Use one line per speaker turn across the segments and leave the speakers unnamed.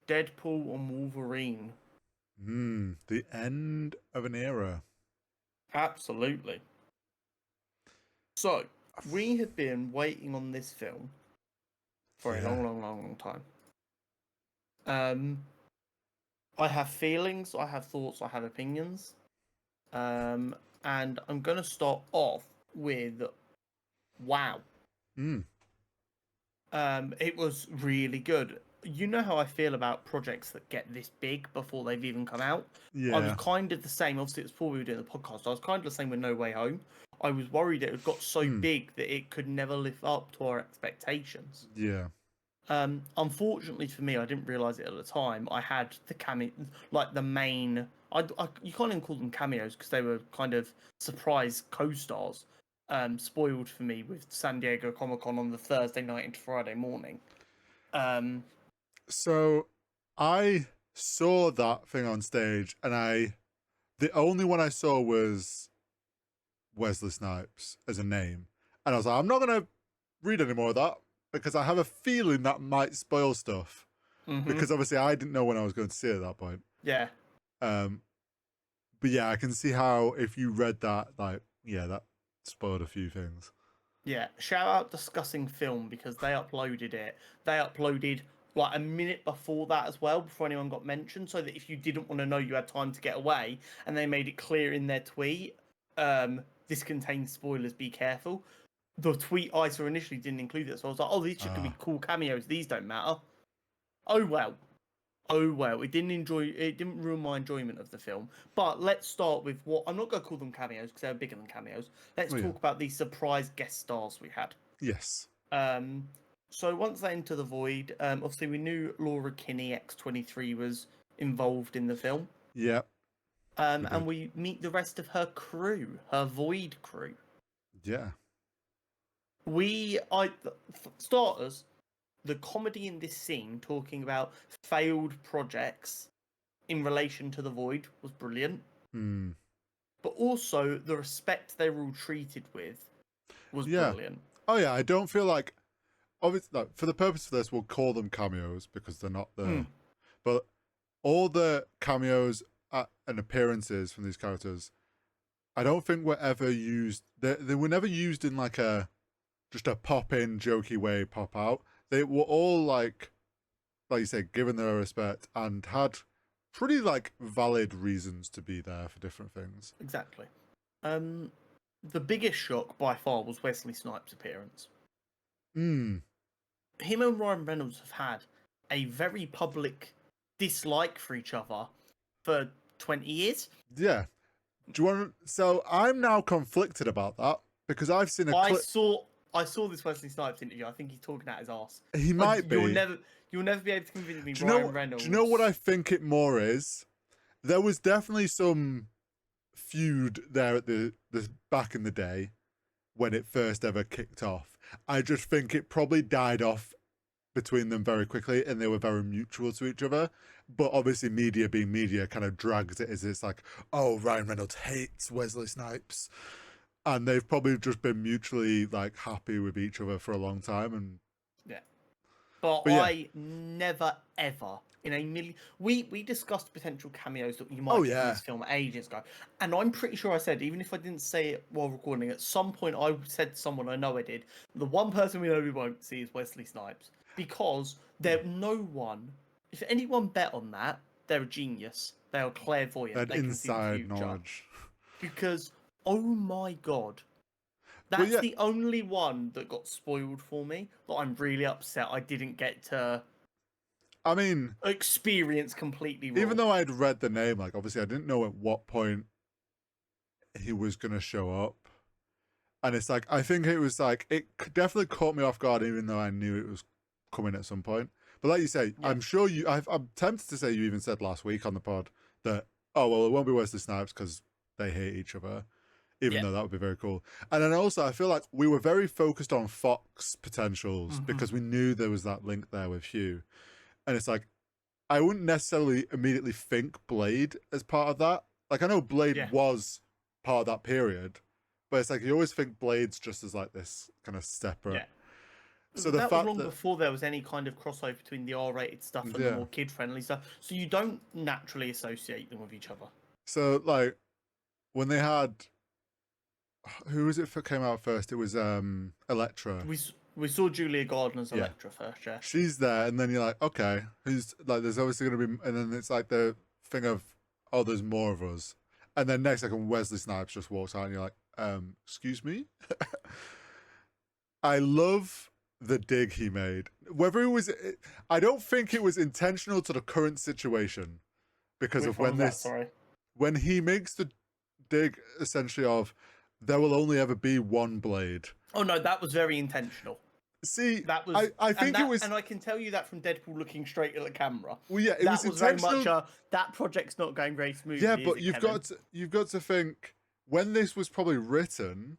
Deadpool and Wolverine.
The end of an era.
Absolutely. So, we have been waiting on this film for a long time. I have feelings, I have thoughts, I have opinions. And I'm going to start off with wow. It was really good. You know how I feel about projects that get this big before they've even come out. I was
Yeah.
kind of the same. Obviously, it's before we were doing the podcast. I was kind of the same with No Way Home. I was worried it had got so big that it could never live up to our expectations.
Yeah.
Unfortunately for me, I didn't realize it at the time. I had the cameo, like the main. You can't even call them cameos because they were kind of surprise co-stars. Spoiled for me with San Diego Comic-Con on the Thursday night into Friday morning.
So I saw that thing on stage, and the only one I saw was Wesley Snipes as a name, and I was like, I'm not gonna read any more of that because I have a feeling that might spoil stuff. Because obviously I didn't know when I was going to see it at that point.
Yeah.
But yeah, I can see how if you read that, like, yeah, that spoiled a few things.
Yeah. Shout out Discussing Film because they uploaded it. They uploaded like a minute before that as well, before anyone got mentioned, so that if you didn't want to know, you had time to get away. And they made it clear in their tweet, this contains spoilers, be careful. The tweet I saw initially didn't include it, so I was like, oh, these should be cool cameos. These don't matter. Oh well. Oh well. It didn't ruin my enjoyment of the film. But let's start with what I'm not going to call them cameos because they're bigger than cameos. Let's talk about these surprise guest stars we had.
Yes.
So once they enter the void, obviously we knew Laura Kinney X-23 was involved in the film.
Yeah.
And we meet the rest of her crew, her void crew.
Yeah.
Starters, the comedy in this scene talking about failed projects in relation to the void was brilliant. But also the respect they were all treated with was brilliant.
Oh yeah, I don't feel like, obviously, no, for the purpose of this, we'll call them cameos because they're not there. But all the cameos and appearances from these characters, I don't think were ever used. They were never used in like just a pop in, jokey way, pop out. They were all like you said, given their respect and had pretty like valid reasons to be there for different things.
Exactly. The biggest shock by far was Wesley Snipes' appearance. Him and Ryan Reynolds have had a very public dislike for each other for 20 years.
Yeah. Do you want? So I'm now conflicted about that because I've seen a clip.
I saw this Wesley Snipes interview. I think he's talking out his arse.
He might be.
You'll never be able to convince me. Ryan Reynolds.
Do you know what I think it more is? There was definitely some feud there at the back in the day when it first ever kicked off. I just think it probably died off between them very quickly, and they were very mutual to each other. But obviously, media being media, kind of drags it as it's like, oh, Ryan Reynolds hates Wesley Snipes. And they've probably just been mutually like happy with each other for a long time, and
but I never ever in a million. We discussed potential cameos that you might get in this film ages ago, and I'm pretty sure I said, even if I didn't say it while recording, at some point I said to someone, I know I did, the one person we know we won't see is Wesley Snipes because no one. If anyone bet on that, they're a genius. They are clairvoyant. They
inside
can see the
knowledge.
Because oh my god. That's the only one that got spoiled for me, that I'm really upset I didn't get to experience completely raw.
Even though I'd read the name, like obviously I didn't know at what point he was going to show up. And it's like, I think it was like, it definitely caught me off guard even though I knew it was coming at some point. But like you say, I'm sure I'm tempted to say you even said last week on the pod that, oh, well, it won't be Wesley Snipes because they hate each other. Even though that would be very cool. And then also, I feel like we were very focused on Fox potentials because we knew there was that link there with Hugh. And it's like, I wouldn't necessarily immediately think Blade as part of that. Like, I know Blade was part of that period, but it's like, you always think Blade's just as like this kind of separate. So the
That was
fact
long
that
before there was any kind of crossover between the R-rated stuff and the
yeah,
more kid-friendly stuff. So you don't naturally associate them with each other.
so like when they had who was it that came out first? It was Electra.
We saw Julia Gardner's
Yeah,
Electra first, yeah.
she's there, and then you're like, okay, who's like? There's obviously gonna be, and then it's like the thing of, oh, there's more of us, and then next second Wesley Snipes just walks out, and you're like, excuse me. I love the dig he made. Whether it was, I don't think it was intentional to the current situation because
Which
of
one
when
was that?
this,
Sorry.
when he makes the dig essentially of, there will only ever be one blade.
Oh no, that was very intentional.
See,
That was,
I think it was,
and I can tell you that from Deadpool looking straight at the camera.
well, yeah, it
That
was
was very
intentional.
much that project's not going very smoothly.
Yeah,
is
but
it,
you've
Kevin?
got to think when this was probably written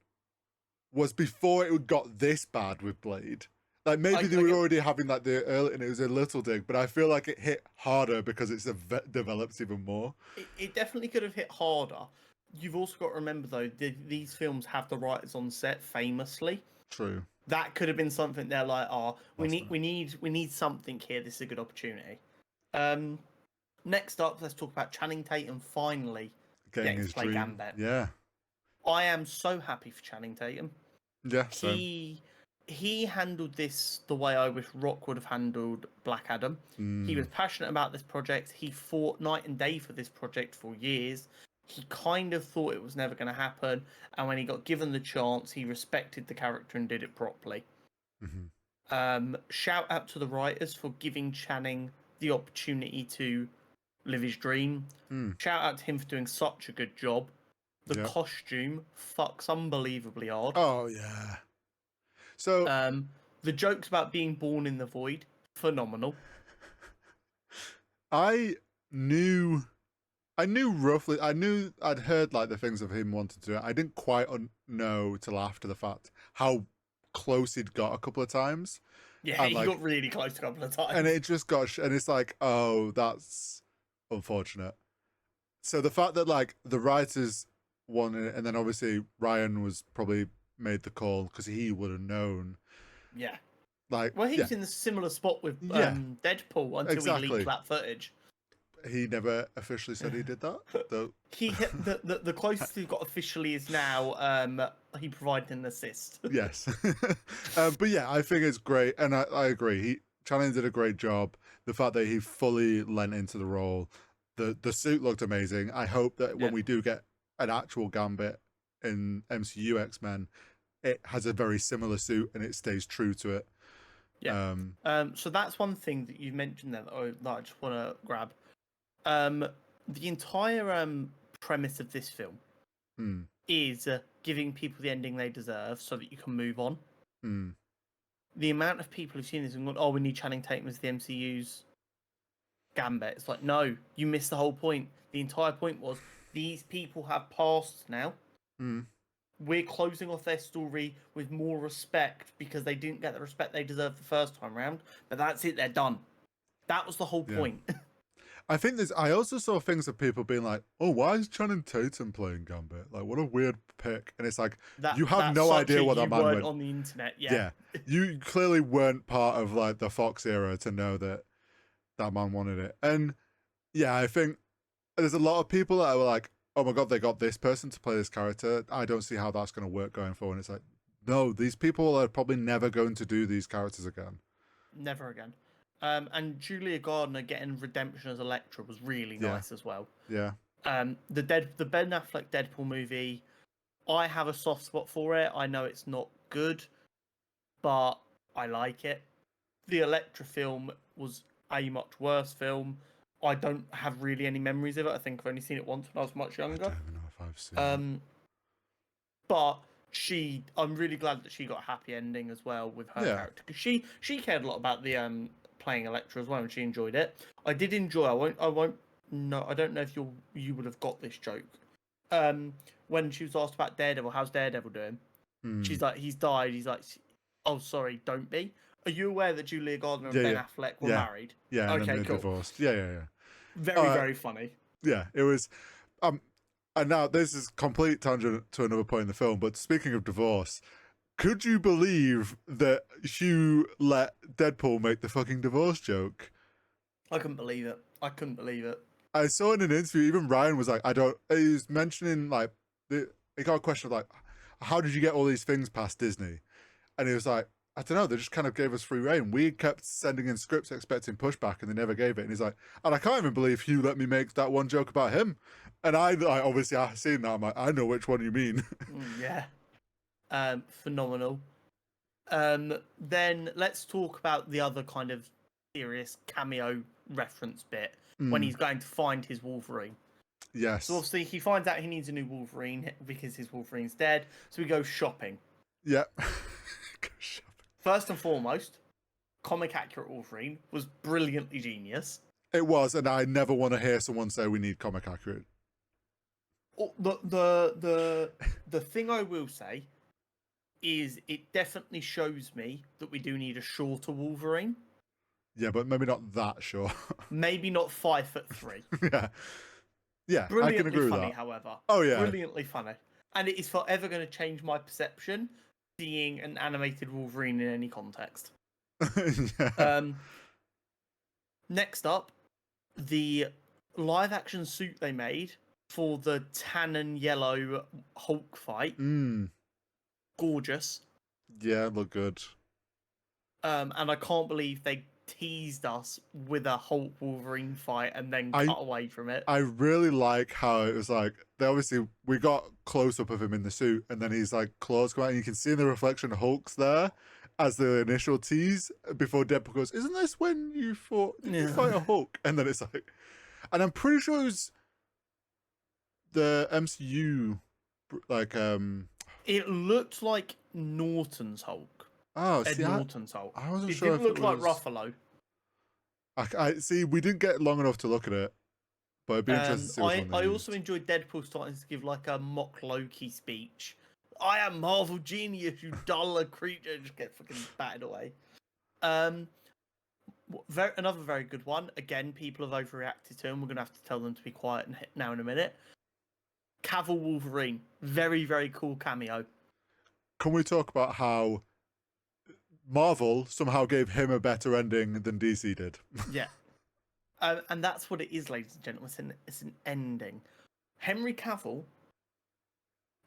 was before it got this bad with Blade. Like maybe they were already having like the early, and it was a little dig, but I feel like it hit harder because it's develops even more.
It definitely could have hit harder. You've also got to remember though, these films have the writers on set famously.
True.
That could have been something they're like, oh, we need something here. This is a good opportunity. Next up, let's talk about Channing Tatum finally
Getting his
to play
dream.
Gambit.
Yeah.
I am so happy for Channing Tatum.
Yeah. Same.
He handled this the way I wish Rock would have handled Black Adam. He was passionate about this project. He fought night and day for this project for years. He kind of thought it was never going to happen, and when he got given the chance, he respected the character and did it properly. Shout out to the writers for giving Channing the opportunity to live his dream. Shout out to him for doing such a good job. The costume fucks unbelievably hard.
Oh yeah. So
the jokes about being born in the void, phenomenal.
I knew roughly. I'd heard like the things of him wanting to do it. I didn't quite know till after the fact how close he'd got a couple of times.
Yeah,
and,
he
like,
got really close a couple of times.
and it just got. And it's like, oh, that's unfortunate. So the fact that like the writers wanted it, and then obviously Ryan was probably made the call because he would have known.
Yeah.
Like,
well, he was in a similar spot with Deadpool until he leaked that footage.
He never officially said he did that. Though.
The closest he got officially is now he provided an assist.
Yes. But yeah, I think it's great, and I agree. Channing did a great job. The fact that he fully lent into the role, the suit looked amazing. I hope that when we do get an actual Gambit in MCU X-Men, it has a very similar suit and it stays true to it.
Yeah. So that's one thing that you mentioned there that I just want to grab. The entire premise of this film is giving people the ending they deserve so that you can move on. The amount of people who've seen this and gone, oh, we need Channing Tatum as the MCU's Gambit. It's like, no, you missed the whole point. The entire point was these people have passed now. We're closing off their story with more respect because they didn't get the respect they deserved the first time round. But that's it, they're done. That was the whole point.
I think I also saw things of people being like, oh, why is Channing Tatum playing Gambit? Like, what a weird pick. And it's like, you have no idea what that man went
on the internet. Yeah.
You clearly weren't part of like the Fox era to know that that man wanted it. And yeah, I think there's a lot of people that were like, oh my God, they got this person to play this character. I don't see how that's going to work going forward. And it's like, no, these people are probably never going to do these characters again.
Never again. And Julia Gardner getting redemption as Elektra was really nice as well.
Yeah.
The Ben Affleck Deadpool movie, I have a soft spot for it. I know it's not good, but I like it. The Elektra film was a much worse film. I don't have really any memories of it. I think I've only seen it once when I was much younger.
I don't even know if I've seen it.
But I'm really glad that she got a happy ending as well with her character, because she cared a lot about the playing Elektra as well, and she enjoyed it. I did enjoy. I don't know if you would have got this joke. When she was asked about Daredevil, how's Daredevil doing? She's like, he's died. He's like, oh sorry, don't be. Are you aware that Julia Gardner and Ben Affleck were married?
Yeah.
Okay,
and
cool.
Divorced. Yeah.
Very funny.
Yeah, it was. And now this is complete tangent to another point in the film. But speaking of divorce, Could you believe that Hugh let Deadpool make the fucking divorce joke?
I couldn't believe it. I couldn't believe it.
I saw in an interview, even Ryan was like, he was mentioning, like, he got a question of, like, how did you get all these things past Disney? And he was like, I don't know, they just kind of gave us free reign. We kept sending in scripts expecting pushback and they never gave it. And he's like, and I can't even believe Hugh let me make that one joke about him. And I obviously, I've seen that, I'm like, I know which one you mean.
Yeah. Phenomenal. Then let's talk about the other kind of serious cameo reference bit when he's going to find his Wolverine.
Yes.
So obviously he finds out he needs a new Wolverine because his Wolverine's dead. So he goes shopping.
Yeah.
First and foremost, comic accurate Wolverine was brilliantly genius.
It was, and I never want to hear someone say we need comic accurate.
The thing I will say is it definitely shows me that we do need a shorter Wolverine.
Yeah, but maybe not that short.
Maybe not 5'3".
Yeah. Yeah,
Brilliantly
I can agree
funny,
with that.
however.
Oh, yeah.
Brilliantly funny. And it is forever going to change my perception seeing an animated Wolverine in any context.
Yeah.
Next up, the live action suit they made for the tan and yellow Hulk fight. Gorgeous.
Yeah, look good.
And I can't believe they teased us with a Hulk Wolverine fight and then cut away from it.
I really like how it was like, we got close up of him in the suit, and then he's like claws come out, and you can see in the reflection Hulk's there as the initial tease before Deadpool goes, "Isn't this when you fought? Did you fight a Hulk?" And then it's like, and I'm pretty sure it was the MCU, like
It looked like Norton's Hulk.
Oh,
Ed
see,
Norton's Hulk.
I wasn't
it
sure
didn't
if
look
it
like
was...
Ruffalo.
I see. We didn't get long enough to look at it, but it'd be interesting to see which one they
I
used.
also enjoyed Deadpool starting to give like a mock Loki speech. I am Marvel genius, you dull creature. Just get fucking batted away. Another very good one. Again, people have overreacted to him. We're gonna have to tell them to be quiet now in a minute. Cavill Wolverine, very very cool cameo.
Can we talk about how Marvel somehow gave him a better ending than DC did?
Yeah. And that's what it is, ladies and gentlemen. It's an ending. Henry Cavill.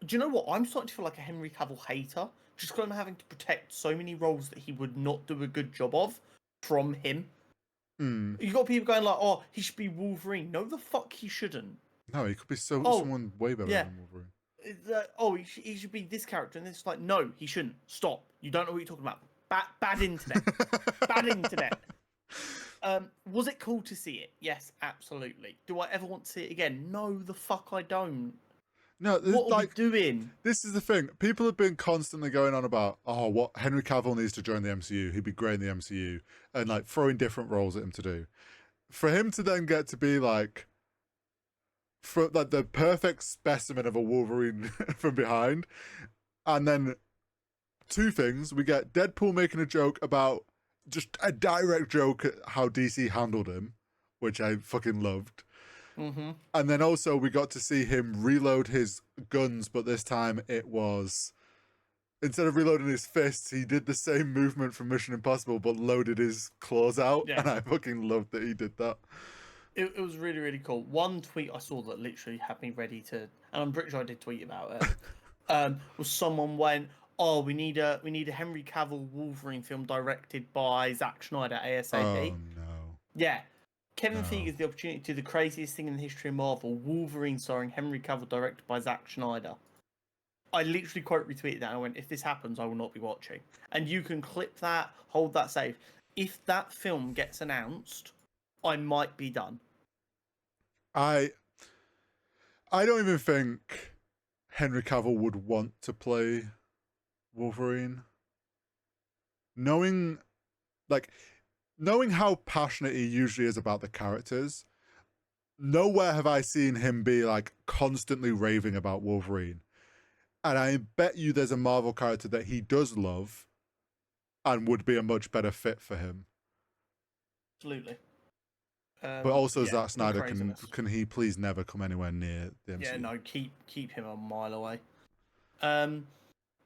Do you know what? I'm starting to feel like a Henry Cavill hater, just because I'm having to protect so many roles that he would not do a good job of from him. You got people going like, "Oh, he should be Wolverine." No, the fuck, he shouldn't.
No, he could be someone way better than Wolverine.
He should be this character, and it's like, no, he shouldn't. Stop. You don't know what you're talking about. Bad internet. Bad internet. Was it cool to see it? Yes, absolutely. Do I ever want to see it again? No, the fuck I don't.
No,
what are we doing?
This is the thing. People have been constantly going on about, what Henry Cavill needs to join the MCU. He'd be great in the MCU, and like throwing different roles at him to do. For him to then get to be like, the perfect specimen of a Wolverine from behind, and then two things: we get Deadpool making a joke about just a direct joke at how DC handled him, which I fucking loved. And then also we got to see him reload his guns, but this time it was, instead of reloading his fists, he did the same movement from Mission Impossible, but loaded his claws out. Yeah. And I fucking loved that he did that.
It was really, really cool. One tweet I saw that literally had me ready to, and I'm pretty sure I did tweet about it, was someone went, "Oh, we need a Henry Cavill Wolverine film directed by Zack Snyder ASAP."
Oh no.
Yeah. Kevin Feige has the opportunity to do the craziest thing in the history of Marvel: Wolverine starring Henry Cavill, directed by Zack Snyder. I literally quote retweeted that and I went, "If this happens, I will not be watching." And you can clip that, hold that safe. If that film gets announced, I might be done.
I don't even think Henry Cavill would want to play Wolverine. Knowing how passionate he usually is about the characters, nowhere have I seen him be like constantly raving about Wolverine. And I bet you there's a Marvel character that he does love and would be a much better fit for him.
Absolutely.
But also, Zack Snyder, can he please never come anywhere near the MCU?
Yeah, no, keep him a mile away.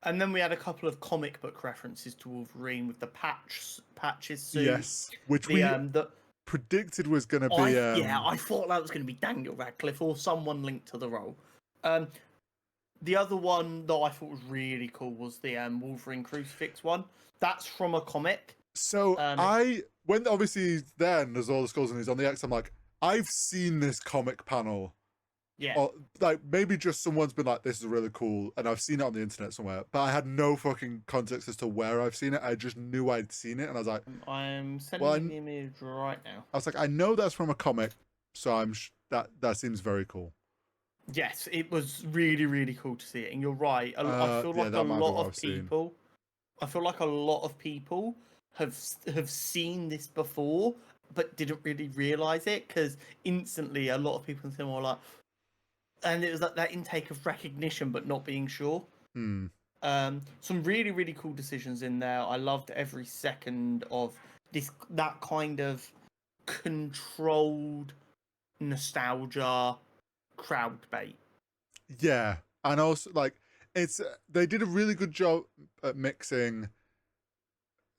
And then we had a couple of comic book references to Wolverine with the patches suit.
Yes, which
The
we
the
predicted was going to be.
I thought that was going to be Daniel Radcliffe or someone linked to the role. The other one that I thought was really cool was the Wolverine crucifix one. That's from a comic.
So when obviously then there's all the skulls and he's on the X, I'm like, I've seen this comic panel.
Yeah.
Or like maybe just someone's been like, this is really cool, and I've seen it on the internet somewhere, but I had no fucking context as to where I've seen it. I just knew I'd seen it, and I was like,
I'm sending the image right now.
I was like, I know that's from a comic, so that seems very cool.
Yes, it was really, really cool to see it, and you're right. I feel like a lot of people. I feel like a lot of people have seen this before, but didn't really realize it because instantly a lot of people in the cinema were like, and it was like that intake of recognition, but not being sure. Some really, really cool decisions in there. I loved every second of that kind of controlled nostalgia crowd bait.
Yeah, and also like they did a really good job at mixing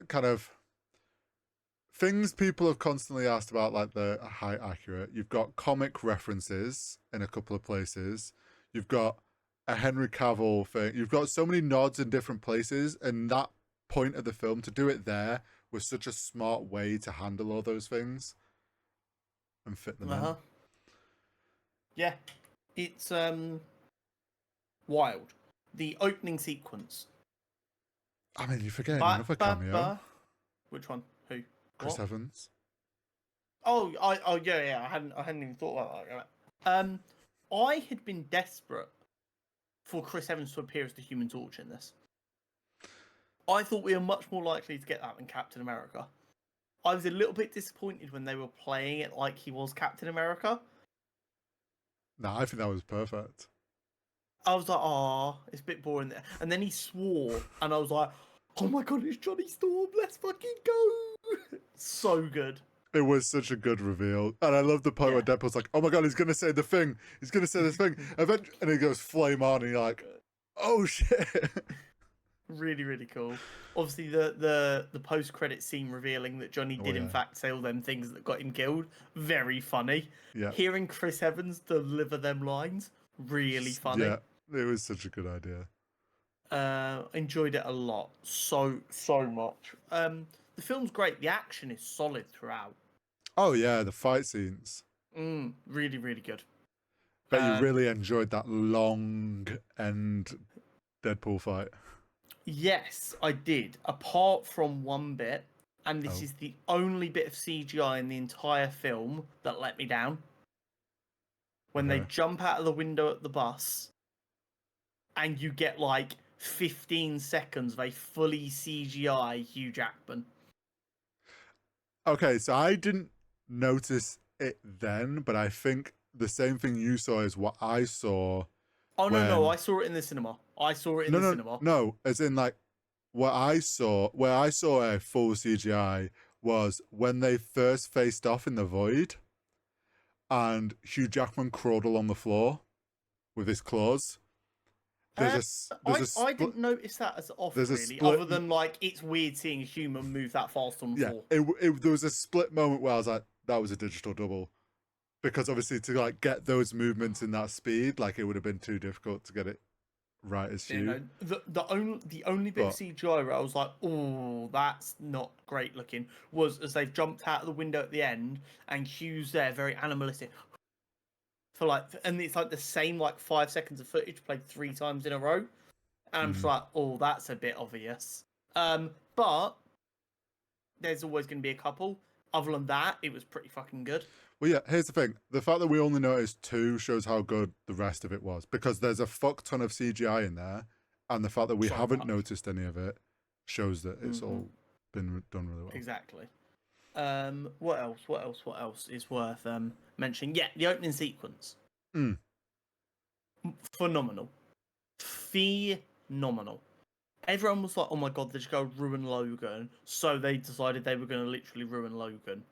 kind of things people have constantly asked about, like the height accurate. You've got comic references in a couple of places. You've got a Henry Cavill thing. You've got so many nods in different places, and that point of the film to do it there was such a smart way to handle all those things and fit them in.
Yeah, it's wild. The opening sequence.
I mean, you're forgetting another cameo.
Which one? Who?
Chris Evans.
Oh, yeah. I hadn't even thought about that. I had been desperate for Chris Evans to appear as the Human Torch in this. I thought we were much more likely to get that than Captain America. I was a little bit disappointed when they were playing it like he was Captain America.
No, I think that was perfect.
I was like, oh, it's a bit boring there. And then he swore, and I was like, oh my god, it's Johnny Storm, let's fucking go. So good.
It was such a good reveal. And I love the part where Deadpool's like, oh my god, he's going to say the thing. He's going to say this thing. And he goes flame on, and you're like, oh shit.
Really, really cool. Obviously, the post-credit scene revealing that Johnny did in fact say all them things that got him killed. Very funny.
Yeah.
Hearing Chris Evans deliver them lines, really funny.
Yeah, it was such a good idea.
Enjoyed it a lot. So much. The film's great. The action is solid throughout.
Oh yeah, the fight scenes.
Really, really good.
Bet you really enjoyed that long end Deadpool fight.
Yes, I did. Apart from one bit, and this is the only bit of CGI in the entire film that let me down. When they jump out of the window at the bus, and you get like 15 seconds of a fully CGI Hugh Jackman.
Okay, so I didn't notice it then, but I think the same thing you saw is what I saw.
Oh, no, I saw it in the cinema. Cinema.
No, as in like where I saw a full CGI was when they first faced off in the void and Hugh Jackman crawled along the floor with his claws.
I didn't notice that as often, really, other than like it's weird seeing a human move that fast on the floor.
There was a split moment where I was like, that was a digital double. Because obviously to like get those movements in that speed, like it would have been too difficult to get it right as Hugh.
You know, the only bit of CGI where I was like, oh, that's not great looking, was as they've jumped out of the window at the end and Hugh's there, very animalistic. And it's like the same like 5 seconds of footage played 3 times in a row. And I'm just like, oh, that's a bit obvious. But there's always going to be a couple. Other than that, it was pretty fucking good.
Well, yeah, here's the thing. The fact that we only noticed 2 shows how good the rest of it was. Because there's a fuck ton of CGI in there. And the fact that we haven't noticed any of it shows that it's all been done really well.
Exactly. What else is worth mentioning? Yeah, the opening sequence. Phenomenal. Everyone was like, oh my god, they're just going to ruin Logan. So they decided they were going to literally ruin Logan.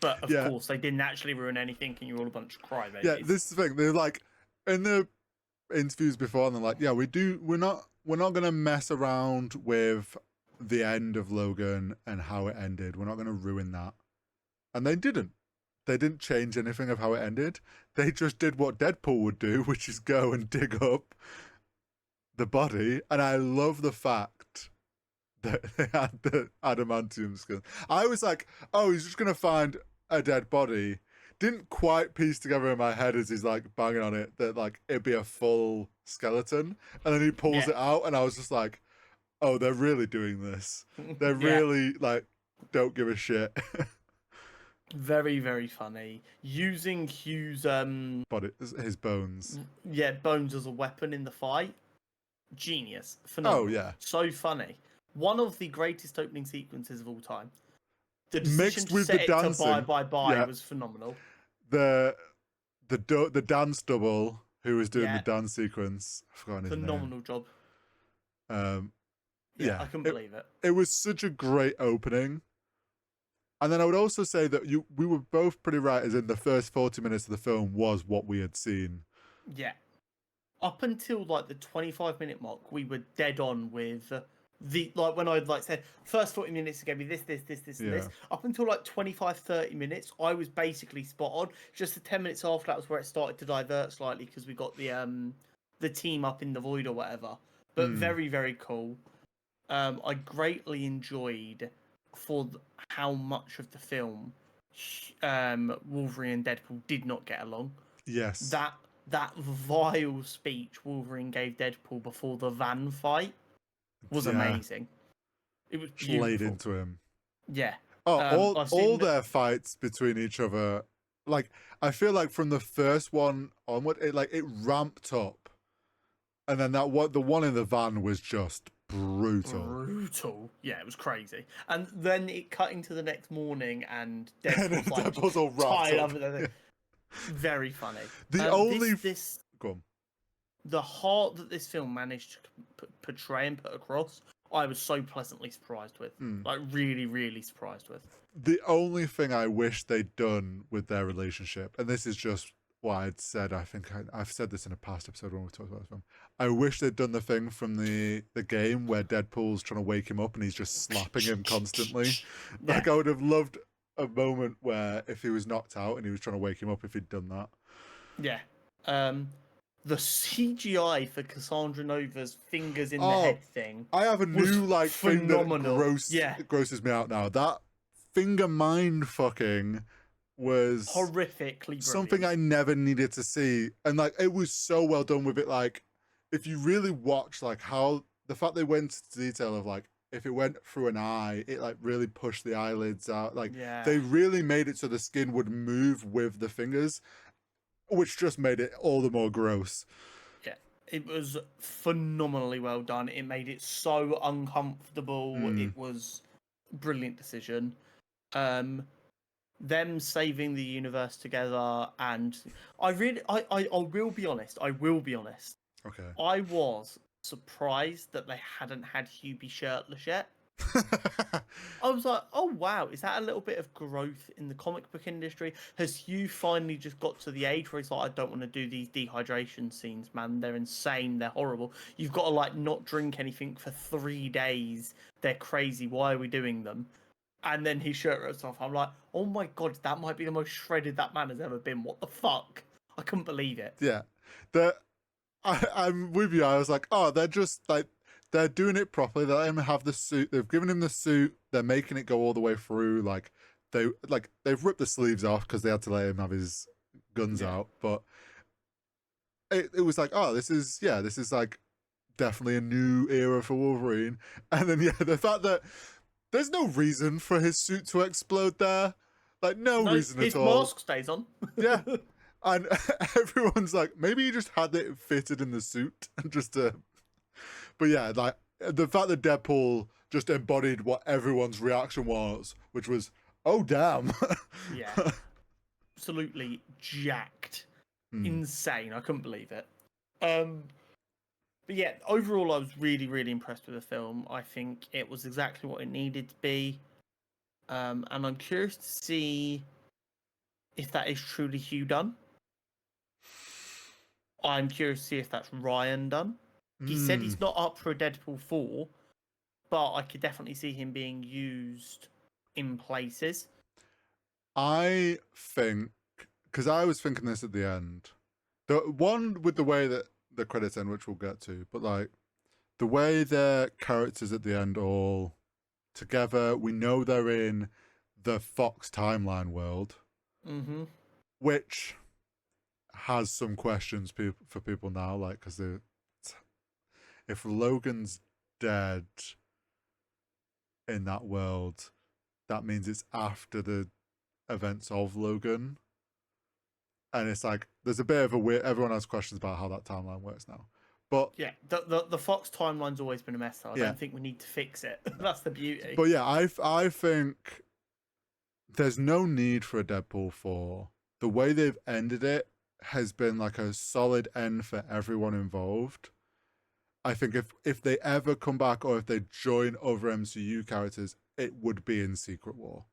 But of course, they didn't actually ruin anything, and you're all a bunch of crybabies.
Yeah, this is the thing. They're like, in the interviews before, and they're like, yeah, we're not we're not gonna mess around with the end of Logan and how it ended. We're not gonna ruin that. And they didn't. They didn't change anything of how it ended. They just did what Deadpool would do, which is go and dig up the body. And I love the fact that they had the adamantium skin. I was like, oh, he's just gonna find a dead body. Didn't quite piece together in my head as he's like banging on it that like it'd be a full skeleton, and then he pulls it out, and I was just like, oh, they're really doing this. They're really like don't give a shit.
Very, very funny. Using Hugh's
But his bones.
bones as a weapon in the fight. Genius. Phenomenal.
Oh yeah.
So funny. One of the greatest opening sequences of all time. The decision
Mixed
to
with
set
the
it
dancing.
to bye was phenomenal.
The dance double who was doing the dance sequence. I've forgotten his name.
Phenomenal job.
Yeah,
I couldn't believe it.
It was such a great opening. And then I would also say that we were both pretty right, as in the first 40 minutes of the film was what we had seen.
Yeah. Up until like the 25-minute mark, we were dead on with the like when I'd like said first 40 minutes are gonna be this, and this. Up until like 25-30 minutes, I was basically spot on. Just the 10 minutes after that was where it started to divert slightly because we got the team up in the void or whatever. But very, very cool. I greatly enjoyed for how much of the film Wolverine and Deadpool did not get along.
Yes.
That vile speech Wolverine gave Deadpool before the van fight was amazing. It was beautiful.
Laid into him.
Yeah.
Oh, all their fights between each other, like I feel like from the first one onward, it ramped up, and then the one in the van was just brutal.
Yeah, it was crazy. And then it cut into the next morning, and Deadpool's
all
tied
wrapped
up. Very funny.
Go on.
The heart that this film managed to portray and put across, I was so pleasantly surprised with. Like really, really surprised with.
The only thing I wish they'd done with their relationship, and this is just what I'd said, I think I've said this in a past episode when we talked about this film. I wish they'd done the thing from the game where Deadpool's trying to wake him up and he's just slapping him constantly.
Yeah.
Like I would have loved a moment where if he was knocked out and he was trying to wake him up, if he'd done that.
Yeah. The CGI for Cassandra Nova's fingers in the head thing.
I have a new
phenomenal.
Thing that grosses me out now. That finger mind fucking was
horrifically brilliant.
Something I never needed to see. And like it was so well done with it. Like if you really watch like how the fact they went into detail of like if it went through an eye, it like really pushed the eyelids out. Like they really made it so the skin would move with the fingers, which just made it all the more gross.
Yeah, it was phenomenally well done. It made it so uncomfortable. It was a brilliant decision. Them saving the universe together, and I will be honest.
Okay.
I was surprised that they hadn't had Hugh be shirtless yet. I was like, oh wow, is that a little bit of growth in the comic book industry? Has Hugh finally just got to the age where he's like, I don't want to do these dehydration scenes, man. They're insane. They're horrible. You've got to like not drink anything for 3 days. They're crazy. Why are we doing them? And then his shirt rips off. I'm like, oh my god, that might be the most shredded that man has ever been. What the fuck? I couldn't believe it.
Yeah. I'm with you. I was like, oh, they're just like, they're doing it properly. They let him have the suit. They've given him the suit. They're making it go all the way through. Like they've ripped the sleeves off because they had to let him have his guns out. But it was like, oh, this is like definitely a new era for Wolverine. And then the fact that there's no reason for his suit to explode there. Like no reason at all.
His mask stays on.
Yeah. And everyone's like, maybe he just had it fitted in the suit and just but yeah, like the fact that Deadpool just embodied what everyone's reaction was, which was, oh damn.
Yeah. Absolutely jacked. Insane. I couldn't believe it. But yeah, overall I was really, really impressed with the film. I think it was exactly what it needed to be. And I'm curious to see if that is truly Hugh done. I'm curious to see if that's Ryan done. He said
Mm,
he's not up for a Deadpool 4, but I could definitely see him being used in places.
I think, because I was thinking this at the end, the one with the way that the credits end, which we'll get to, but like the way their characters at the end all together, we know they're in the Fox timeline world,
Mm-hmm.
which has some questions for people now, like because if Logan's dead in that world, that means it's after the events of Logan. And it's like there's a bit of a weird. Everyone has questions about how that timeline works now, but
Yeah, the Fox timeline's always been a mess, though. I
yeah,
don't think we need to fix it. That's the beauty.
but yeah, I think there's no need for a Deadpool 4. The way they've ended it has been like a solid end for everyone involved. I think if they ever come back or if they join other MCU characters, it would be in Secret War.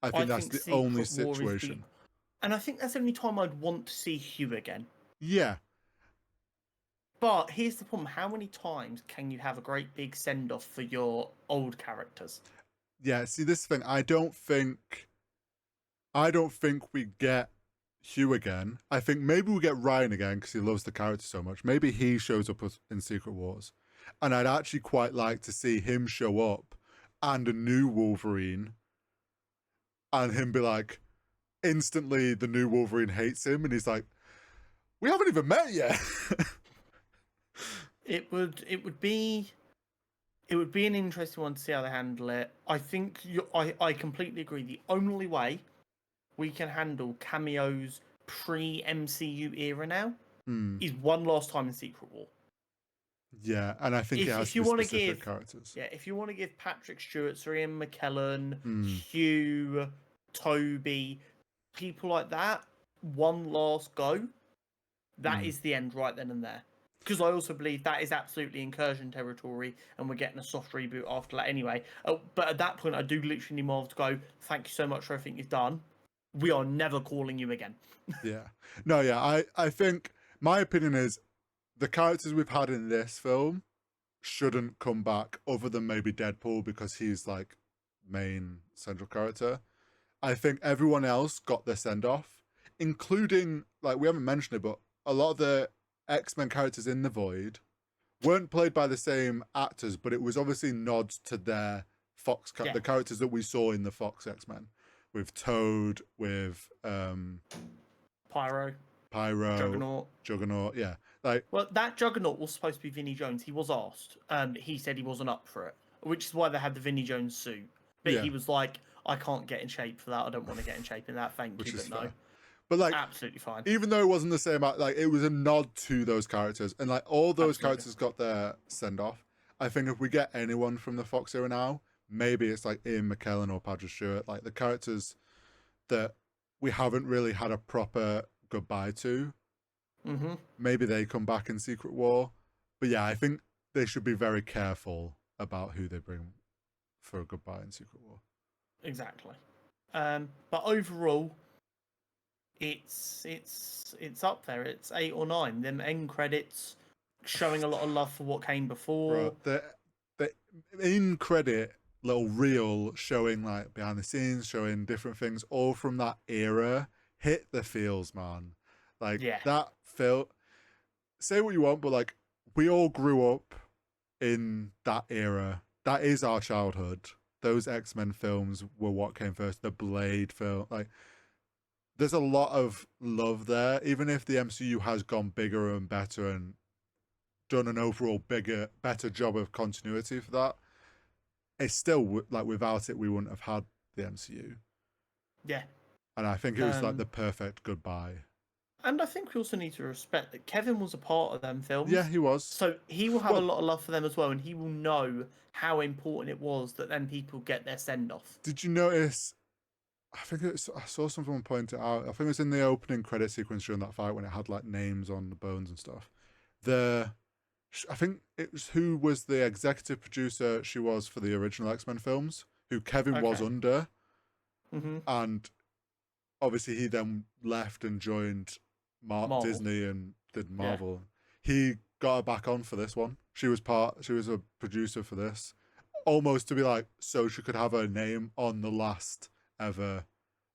I think that's the only
Secret War is
situation.
and I think that's the only time I'd want to see Hugh again.
Yeah,
But here's the problem: how many times can you have a great big send off for your old characters?
yeah. See, this thing, I don't think we get Hugh again. I think maybe we get Ryan again because he loves the character so much. Maybe he shows up in Secret Wars. And I'd actually quite like to see him show up and a new Wolverine and him be like, instantly the new Wolverine hates him and he's like, we haven't even met yet.
It would be an interesting one to see how they handle it. I think I completely agree. The only way we can handle cameos pre-MCU era now
Hmm.
is one last time in Secret War.
Yeah, and I think it has
If
to
you
be
want to
specific
give,
characters.
yeah, if you want to give Patrick Stewart, Sir Ian McKellen,
Hmm.
Hugh, Toby, people like that, one last go, that is the end right then and there. Because I also believe that is absolutely incursion territory, and we're getting a soft reboot after that anyway. But at that point, I do literally need Marvel to go, thank you so much for everything you've done. We are never calling you again.
Yeah. No, yeah, I think my opinion is the characters we've had in this film shouldn't come back other than maybe Deadpool because he's like main central character. I think everyone else got their send off, including like we haven't mentioned it, but a lot of the X-Men characters in the Void weren't played by the same actors, but it was obviously nods to their the characters that we saw in the Fox X-Men with Toad, with
Pyro,
Pyro, Juggernaut, yeah. Like,
well, that Juggernaut was supposed to be Vinnie Jones. He was asked. He said he wasn't up for it, which is why they had the Vinnie Jones suit. But
yeah,
he was like, I can't get in shape for that. I don't want to get in shape in that. Thank
which
you,
is
but
fair.
no.
But like,
Absolutely fine.
even though it wasn't the same, like it was a nod to those characters, and like all those characters got their send off. I think if we get anyone from the Fox era now, maybe it's like Ian McKellen or Patrick Stewart, like the characters that we haven't really had a proper goodbye to.
Mm-hmm.
Maybe they come back in Secret War, but yeah, I think they should be very careful about who they bring for a goodbye in Secret War.
Exactly. But overall, it's up there. It's 8 or 9. Them end credits showing a lot of love for what came before.
Bro, the in credit little reel showing like behind the scenes, showing different things, all from that era, hit the feels, man. Like that felt. Say what you want, but like we all grew up in that era. That is our childhood. Those X-Men films were what came first. The Blade film, like there's a lot of love there. Even if the MCU has gone bigger and better and done an overall better job of continuity for that, it's still like without it we wouldn't have had the MCU.
Yeah.
And I think it was like the perfect goodbye.
And I think we also need to respect that Kevin was a part of them films.
Yeah, he was.
So he will have a lot of love for them as well, and he will know how important it was that then people get their send off.
Did you notice? I saw someone point it out. I think it was in the opening credit sequence during that fight when it had like names on the bones and stuff. I think it was who was the executive producer she was for the original X-Men films, who Kevin was under.
Mm-hmm.
And obviously he then left and joined Marvel. Disney and did Marvel. Yeah. He got her back on for this one. She was a producer for this, almost to be like, so she could have her name on the last ever,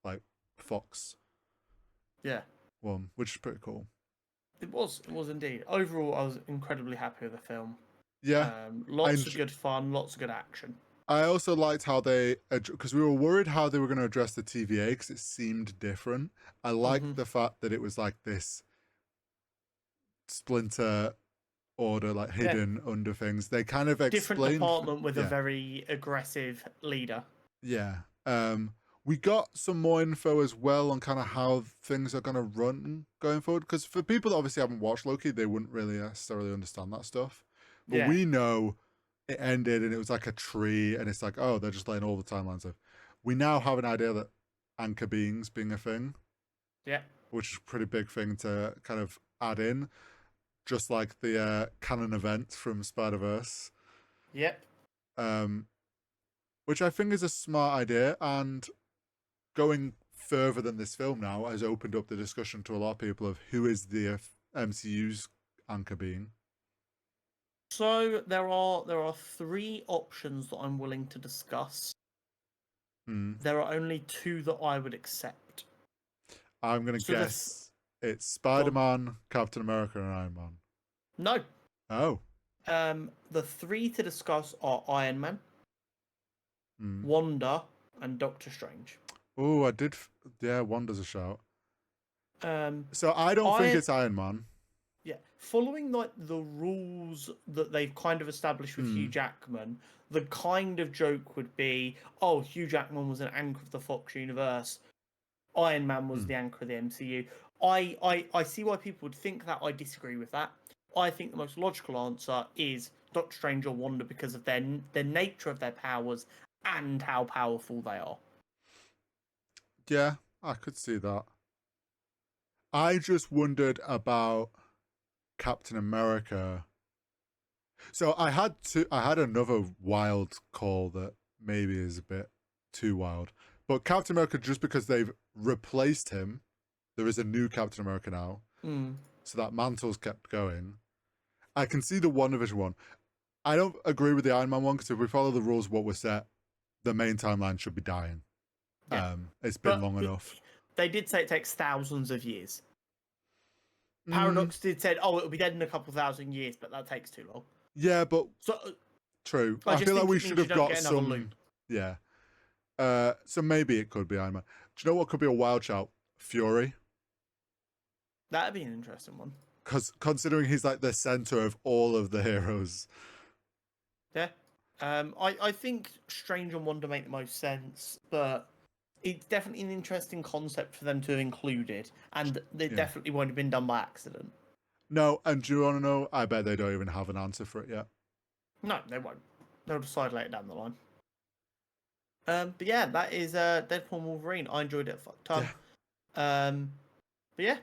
like, Fox
Yeah.
one, which is pretty cool.
It was indeed. Overall, I was incredibly happy with the film.
Yeah,
Lots of good fun, lots of good action.
I also liked how they, because we were worried how they were going to address the TVA because it seemed different. I liked the fact that it was like this splinter order, like hidden under things. They kind of
Different
explained
department with a very aggressive leader.
Yeah. We got some more info as well on kind of how things are going to run going forward. Because for people that obviously haven't watched Loki, they wouldn't really necessarily understand that stuff. But we know it ended and it was like a tree, and it's like, oh, they're just laying all the timelines of. We now have an idea that anchor beings being a thing.
Yeah.
Which is a pretty big thing to kind of add in. Just like the canon event from Spider-Verse.
Yep.
Which I think is a smart idea, and going further than this film now has opened up the discussion to a lot of people of who is the MCU's anchor being.
So there are 3 options that I'm willing to discuss. There are only 2 that I would accept.
I'm gonna guess it's Spider-Man, Captain America, and Iron Man.
No.
Oh.
The 3 to discuss are Iron Man, Wanda, and Doctor Strange.
Oh, I did. Yeah, Wanda's a shout. So I don't think it's Iron Man.
Yeah, following like the rules that they've kind of established with Hugh Jackman, the kind of joke would be, oh, Hugh Jackman was an anchor of the Fox universe. Iron Man was the anchor of the MCU. I see why people would think that. I disagree with that. I think the most logical answer is Doctor Strange or Wanda because of the nature of their powers and how powerful they are.
Yeah, I could see that. I just wondered about Captain America. So I had another wild call that maybe is a bit too wild. But Captain America, just because they've replaced him, there is a new Captain America now. So that mantle's kept going. I can see the WandaVision one. I don't agree with the Iron Man one because if we follow the rules of what was set, the main timeline should be dying. Yeah. It's been long enough.
They did say it takes thousands of years. Paradox did say, oh, it'll be dead in a couple thousand years, but that takes too long.
Yeah, but true. I feel like we should have got some loop. Yeah. So maybe it could be Iron Man. Do you know what could be a wild shout? Fury.
That'd be an interesting one.
Because considering he's like the center of all of the heroes.
Yeah. I think Strange and Wanda make the most sense, but it's definitely an interesting concept for them to have included, and they definitely won't have been done by accident.
No, and do you want to know? I bet they don't even have an answer for it yet.
No, they won't. They'll decide later down the line. But yeah, that is Deadpool and Wolverine. I enjoyed it a fuck ton. Yeah. But yeah,